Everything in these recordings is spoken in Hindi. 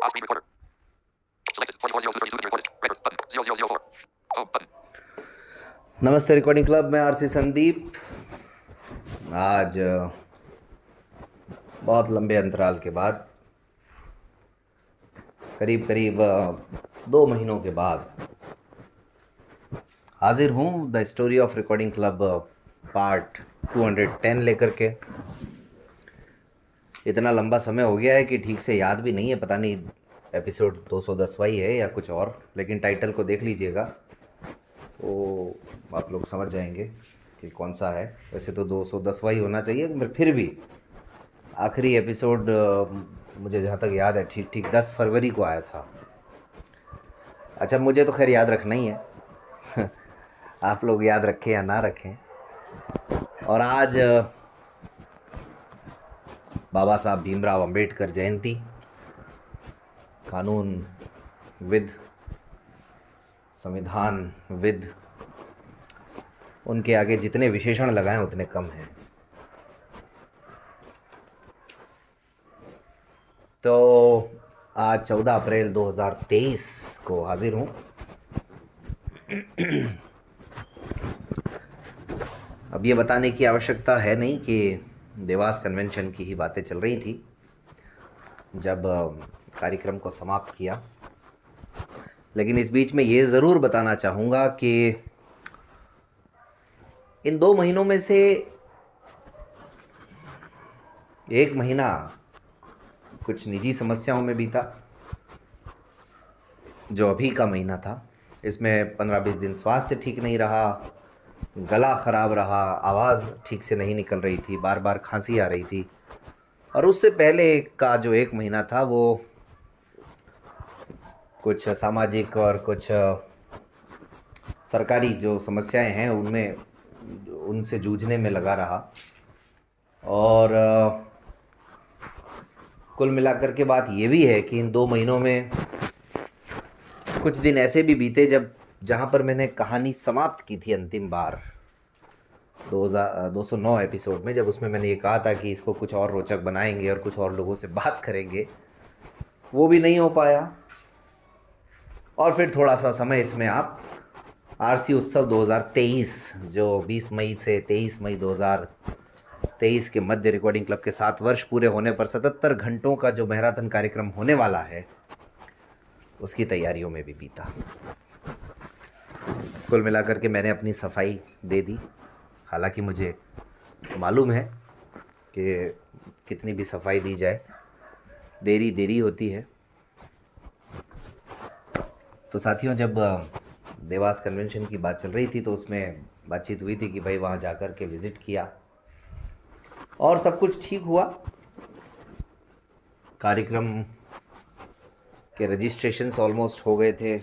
Off screen recorder. Selected. 440232 recorded. Record button. 0004. Home button. नमस्ते रिकॉर्डिंग क्लब में आरसी संदीप। आज बहुत लंबे अंतराल के बाद, करीब 2 महीनों के बाद हाजिर हूँ the story of recording club part 210 लेकर के। इतना लंबा समय हो गया है कि ठीक से याद भी नहीं है, पता नहीं एपिसोड 210वां ही है या कुछ और, लेकिन टाइटल को देख लीजिएगा तो आप लोग समझ जाएंगे कि कौन सा है। वैसे तो 210वां ही होना चाहिए, मगर फिर भी आखिरी एपिसोड मुझे जहाँ तक याद है ठीक 10 फरवरी को आया था। अच्छा, मुझे तो खैर याद रखना ही है आप लोग याद रखें या ना रखें। और आज बाबा साहब भीमराव अंबेडकर जयंती, कानून विद, संविधान विद, उनके आगे जितने विशेषण लगाएं उतने कम हैं। तो आज 14 अप्रैल 2023 को हाजिर हूँ। अब ये बताने की आवश्यकता है नहीं कि देवास कन्वेंशन की ही बातें चल रही थी जब कार्यक्रम को समाप्त किया, लेकिन इस बीच में ये ज़रूर बताना चाहूँगा कि इन 2 महीनों में से 1 महीना कुछ निजी समस्याओं में बीता। जो अभी का महीना था, इसमें 15-20 दिन स्वास्थ्य ठीक नहीं रहा, गला ख़राब रहा, आवाज़ ठीक से नहीं निकल रही थी, बार बार खांसी आ रही थी। और उससे पहले का जो 1 महीना था वो कुछ सामाजिक और कुछ सरकारी जो समस्याएं हैं उनसे जूझने में लगा रहा। और कुल मिलाकर के बात ये भी है कि इन 2 महीनों में कुछ दिन ऐसे भी बीते जहाँ पर मैंने कहानी समाप्त की थी अंतिम बार 209 एपिसोड में, जब उसमें मैंने ये कहा था कि इसको कुछ और रोचक बनाएंगे और कुछ और लोगों से बात करेंगे, वो भी नहीं हो पाया। और फिर थोड़ा सा समय इसमें आप आरसी उत्सव 2023 जो 20 मई से 23 मई 2023 के मध्य रिकॉर्डिंग क्लब के 7 वर्ष पूरे होने पर 77 घंटों का जो मैराथन कार्यक्रम होने वाला है, उसकी तैयारियों में भी बीता। कुल मिलाकर के मैंने अपनी सफाई दे दी। हालांकि मुझे मालूम है कि कितनी भी सफाई दी जाए देरी होती है। तो साथियों, जब देवास कन्वेंशन की बात चल रही थी तो उसमें बातचीत हुई थी कि भाई वहाँ जाकर के विज़िट किया और सब कुछ ठीक हुआ। कार्यक्रम के रजिस्ट्रेशंस ऑलमोस्ट हो गए थे।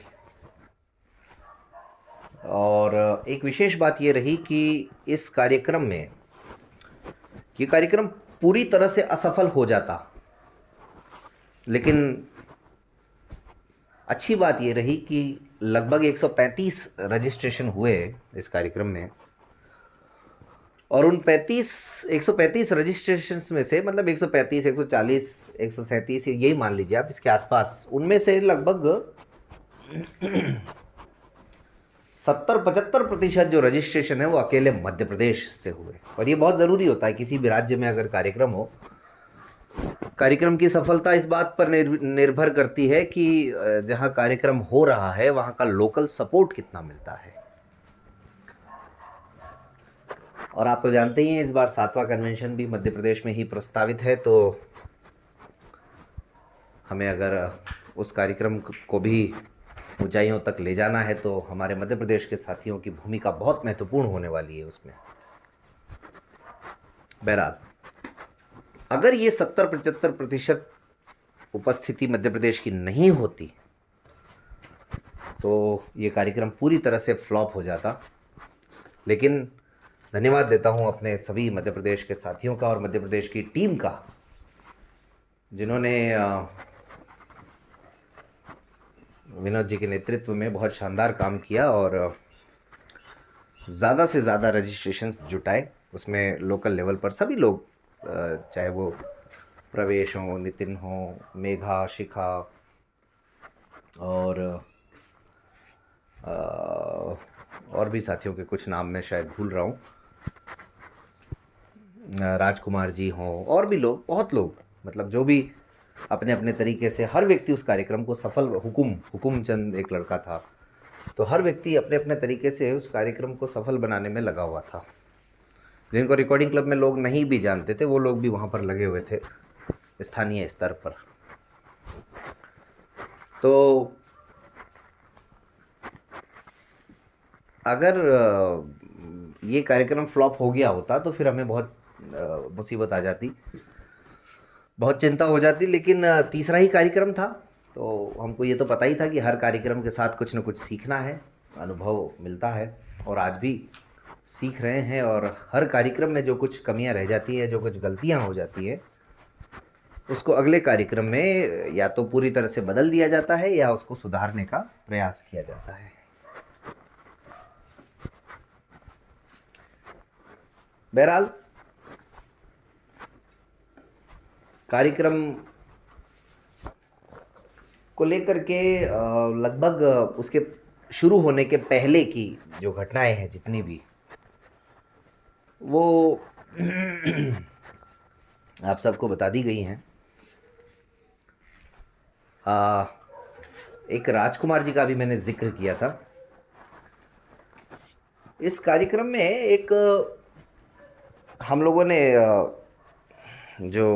और एक विशेष बात ये रही कि इस कार्यक्रम में ये कार्यक्रम पूरी तरह से असफल हो जाता, लेकिन अच्छी बात ये रही कि लगभग 135 रजिस्ट्रेशन हुए इस कार्यक्रम में। और उन 135 रजिस्ट्रेशंस में से, मतलब 135, 140, 137, यही मान लीजिए आप, इसके आसपास, उनमें से लगभग 70-75% जो रजिस्ट्रेशन है वो अकेले मध्य प्रदेश से हुए। और ये बहुत ज़रूरी होता है किसी भी राज्य में अगर कार्यक्रम हो। कार्यक्रम की सफलता इस बात पर निर्भर करती है कि जहाँ कार्यक्रम हो रहा है वहाँ का लोकल सपोर्ट कितना मिलता है। और आप तो जानते ही हैं इस बार 7वां कन्वेंशन भी मध्य प्रदेश में ही प्रस्तावित है, तो हमें अगर उस कार्यक्रम को भी ऊंचाइयों तक ले जाना है तो हमारे मध्य प्रदेश के साथियों की भूमिका बहुत महत्वपूर्ण होने वाली है उसमें। बहरहाल, अगर ये 70-75% उपस्थिति मध्य प्रदेश की नहीं होती तो ये कार्यक्रम पूरी तरह से फ्लॉप हो जाता। लेकिन धन्यवाद देता हूँ अपने सभी मध्य प्रदेश के साथियों का और मध्य प्रदेश की टीम का, जिन्होंने विनोद जी के नेतृत्व में बहुत शानदार काम किया और ज़्यादा से ज़्यादा रजिस्ट्रेशंस जुटाए। उसमें लोकल लेवल पर सभी लोग, चाहे वो प्रवेश हो, नितिन हो, मेघा, शिखा, और और भी साथियों के कुछ नाम मैं शायद भूल रहा हूँ, राजकुमार जी हों और भी लोग, बहुत लोग, मतलब जो भी अपने अपने तरीके से, हर व्यक्ति उस कार्यक्रम को सफल, हुकुम चंद एक लड़का था, तो हर व्यक्ति अपने अपने तरीके से उस कार्यक्रम को सफल बनाने में लगा हुआ था। जिनको रिकॉर्डिंग क्लब में लोग नहीं भी जानते थे, वो लोग भी वहाँ पर लगे हुए थे स्थानीय स्तर पर। तो अगर ये कार्यक्रम फ्लॉप हो गया होता तो फिर हमें बहुत मुसीबत आ जाती, बहुत चिंता हो जाती। लेकिन तीसरा ही कार्यक्रम था, तो हमको ये तो पता ही था कि हर कार्यक्रम के साथ कुछ न कुछ सीखना है, अनुभव मिलता है, और आज भी सीख रहे हैं। और हर कार्यक्रम में जो कुछ कमियां रह जाती हैं, जो कुछ गलतियां हो जाती हैं, उसको अगले कार्यक्रम में या तो पूरी तरह से बदल दिया जाता है या उसको सुधारने का प्रयास किया जाता है। बहरहाल कार्यक्रम को लेकर के लगभग उसके शुरू होने के पहले की जो घटनाएं हैं जितनी भी, वो आप सबको बता दी गई हैं। एक राजकुमार जी का भी मैंने जिक्र किया था। इस कार्यक्रम में एक हम लोगों ने जो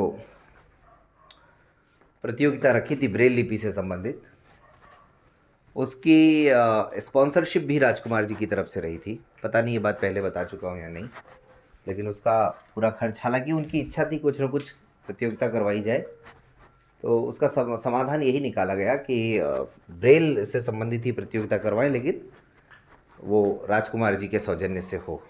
प्रतियोगिता रखी थी ब्रेल लिपि से संबंधित, उसकी स्पॉन्सरशिप भी राजकुमार जी की तरफ से रही थी। पता नहीं ये बात पहले बता चुका हूँ या नहीं, लेकिन उसका पूरा खर्च, हालांकि उनकी इच्छा थी कुछ ना कुछ प्रतियोगिता करवाई जाए, तो उसका समाधान यही निकाला गया कि ब्रेल से संबंधित ही प्रतियोगिता करवाएं, लेकिन वो राजकुमार जी के सौजन्य से हो।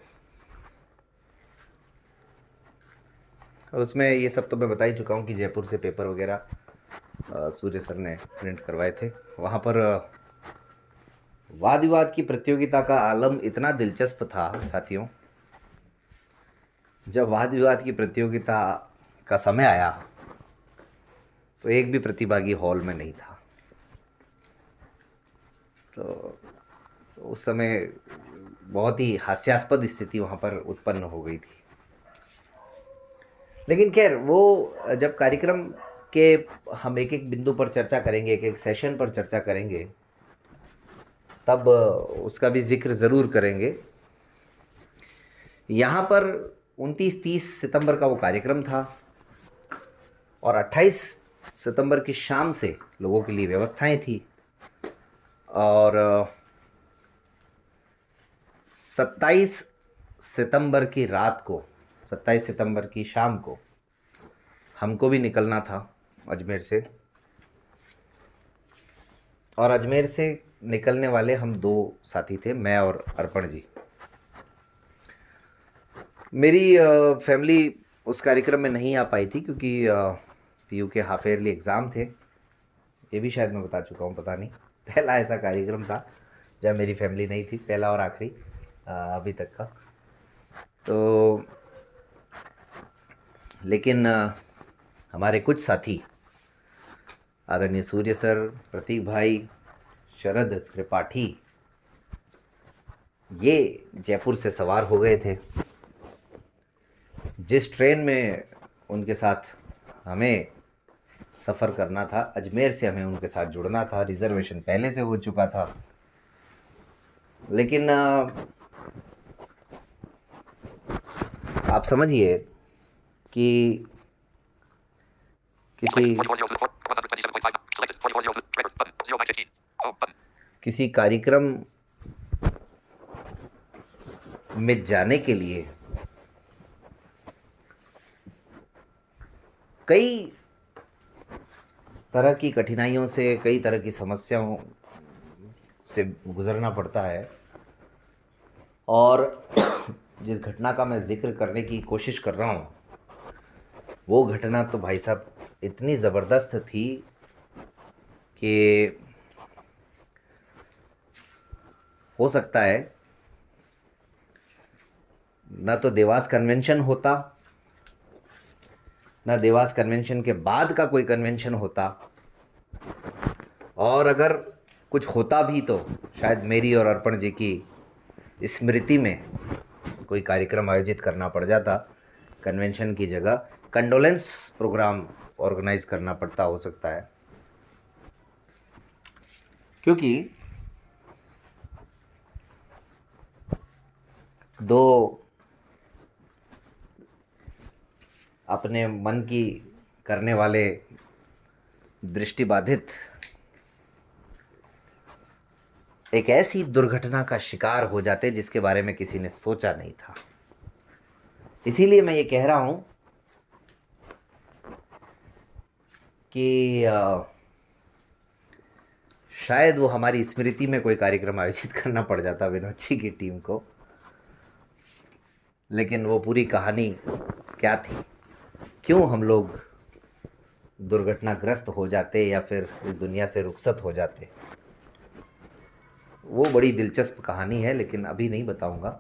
और उसमें ये सब तो मैं बता ही चुका हूँ कि जयपुर से पेपर वगैरह सूर्य सर ने प्रिंट करवाए थे। वहाँ पर वाद विवाद की प्रतियोगिता का आलम इतना दिलचस्प था साथियों, जब वाद विवाद की प्रतियोगिता का समय आया तो एक भी प्रतिभागी हॉल में नहीं था। तो उस समय बहुत ही हास्यास्पद स्थिति वहाँ पर उत्पन्न हो गई थी। लेकिन खैर, वो जब कार्यक्रम के हम एक एक बिंदु पर चर्चा करेंगे, एक एक सेशन पर चर्चा करेंगे, तब उसका भी जिक्र ज़रूर करेंगे। यहाँ पर 29-30 सितंबर का वो कार्यक्रम था और 28 सितंबर की शाम से लोगों के लिए व्यवस्थाएं थी, और 27 सितंबर की रात को, 27 सितंबर की शाम को हमको भी निकलना था अजमेर से। और अजमेर से निकलने वाले हम दो साथी थे, मैं और अर्पण जी। मेरी फैमिली उस कार्यक्रम में नहीं आ पाई थी क्योंकि पीयू के हाफ ईयरली एग्ज़ाम थे। ये भी शायद मैं बता चुका हूँ, पता नहीं। पहला ऐसा कार्यक्रम था जब मेरी फैमिली नहीं थी, पहला और आखिरी अभी तक का। तो लेकिन हमारे कुछ साथी, आदरणीय सूर्य सर, प्रतीक भाई, शरद त्रिपाठी, ये जयपुर से सवार हो गए थे। जिस ट्रेन में उनके साथ हमें सफ़र करना था, अजमेर से हमें उनके साथ जुड़ना था, रिज़र्वेशन पहले से हो चुका था। लेकिन आप समझिए कि किसी कार्यक्रम में जाने के लिए कई तरह की कठिनाइयों से, कई तरह की समस्याओं से गुजरना पड़ता है। और जिस घटना का मैं जिक्र करने की कोशिश कर रहा हूँ, वो घटना तो भाई साहब इतनी ज़बरदस्त थी कि हो सकता है ना तो देवास कन्वेंशन होता, ना देवास कन्वेंशन के बाद का कोई कन्वेंशन होता, और अगर कुछ होता भी तो शायद मेरी और अर्पण जी की स्मृति में कोई कार्यक्रम आयोजित करना पड़ जाता, कन्वेंशन की जगह कंडोलेंस प्रोग्राम ऑर्गेनाइज करना पड़ता हो सकता है, क्योंकि दो अपने मन की करने वाले दृष्टिबाधित एक ऐसी दुर्घटना का शिकार हो जाते जिसके बारे में किसी ने सोचा नहीं था। इसीलिए मैं ये कह रहा हूं कि शायद वो हमारी स्मृति में कोई कार्यक्रम आयोजित करना पड़ जाता विनोद जी की टीम को, लेकिन वो पूरी कहानी क्या थी, क्यों हम लोग दुर्घटनाग्रस्त हो जाते या फिर इस दुनिया से रुखसत हो जाते, वो बड़ी दिलचस्प कहानी है। लेकिन अभी नहीं बताऊंगा,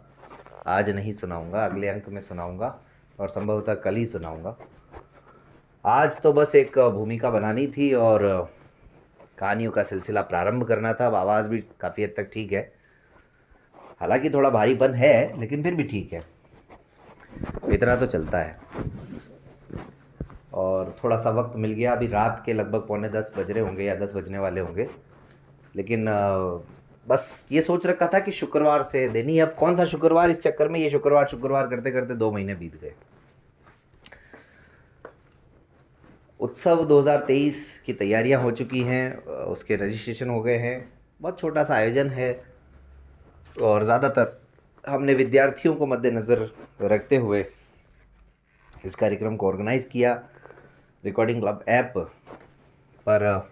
आज नहीं सुनाऊंगा, अगले अंक में सुनाऊंगा और संभवतः कल ही सुनाऊंगा। आज तो बस एक भूमिका बनानी थी और कहानियों का सिलसिला प्रारंभ करना था। अब आवाज़ भी काफ़ी हद तक ठीक है, हालांकि थोड़ा भारीपन है लेकिन फिर भी ठीक है, इतना तो चलता है। और थोड़ा सा वक्त मिल गया, अभी रात के लगभग 9:45 बज रहे होंगे या 10 बजने वाले होंगे, लेकिन बस ये सोच रखा था कि शुक्रवार से देनी है। अब कौन सा शुक्रवार, इस चक्कर में ये शुक्रवार करते करते 2 महीने बीत गए। उत्सव 2023 की तैयारियां हो चुकी हैं, उसके रजिस्ट्रेशन हो गए हैं, बहुत छोटा सा आयोजन है और ज़्यादातर हमने विद्यार्थियों को मद्देनज़र रखते हुए इस कार्यक्रम को ऑर्गेनाइज़ किया। रिकॉर्डिंग क्लब ऐप पर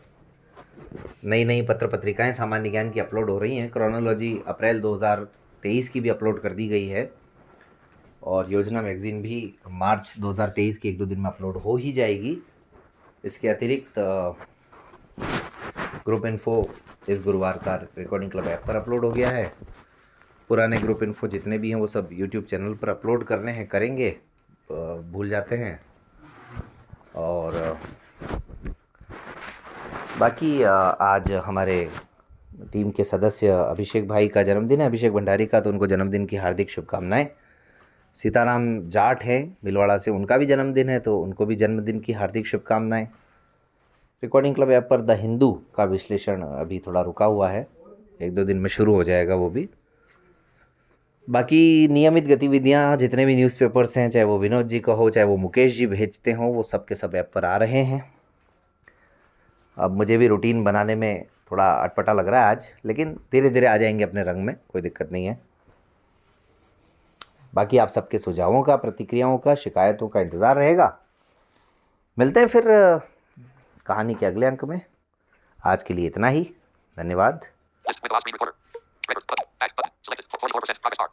नई नई पत्र पत्रिकाएं सामान्य ज्ञान की अपलोड हो रही हैं। क्रोनोलॉजी अप्रैल 2023 की भी अपलोड कर दी गई है और योजना मैगज़ीन भी मार्च 2023 के 1-2 दिन में अपलोड हो ही जाएगी। इसके अतिरिक्त ग्रुप इन्फो इस गुरुवार का रिकॉर्डिंग क्लब ऐप पर अपलोड हो गया है। पुराने ग्रुप इन्फो जितने भी हैं वो सब यूट्यूब चैनल पर अपलोड करने हैं, करेंगे, भूल जाते हैं। और बाकी आज हमारे टीम के सदस्य अभिषेक भाई का जन्मदिन है, अभिषेक भंडारी का, तो उनको जन्मदिन की हार्दिक शुभकामनाएं। सीताराम जाट हैं भिलवाड़ा से, उनका भी जन्मदिन है, तो उनको भी जन्मदिन की हार्दिक शुभकामनाएं। रिकॉर्डिंग क्लब ऐप पर द हिंदू का विश्लेषण अभी थोड़ा रुका हुआ है, 1-2 दिन में शुरू हो जाएगा वो भी। बाकी नियमित गतिविधियां जितने भी न्यूज़पेपर्स हैं, चाहे वो विनोद जी का हो चाहे वो मुकेश जी भेजते हों, वो सब के सब ऐप पर आ रहे हैं। अब मुझे भी रूटीन बनाने में थोड़ा अटपटा लग रहा है आज, लेकिन धीरे धीरे आ जाएंगे अपने रंग में, कोई दिक्कत नहीं है। बाकी आप सबके सुझावों का, प्रतिक्रियाओं का, शिकायतों का इंतज़ार रहेगा। मिलते हैं फिर कहानी के अगले अंक में। आज के लिए इतना ही, धन्यवाद। List with last screen recorder. Record button. Back button. Selected. 44% progress bar.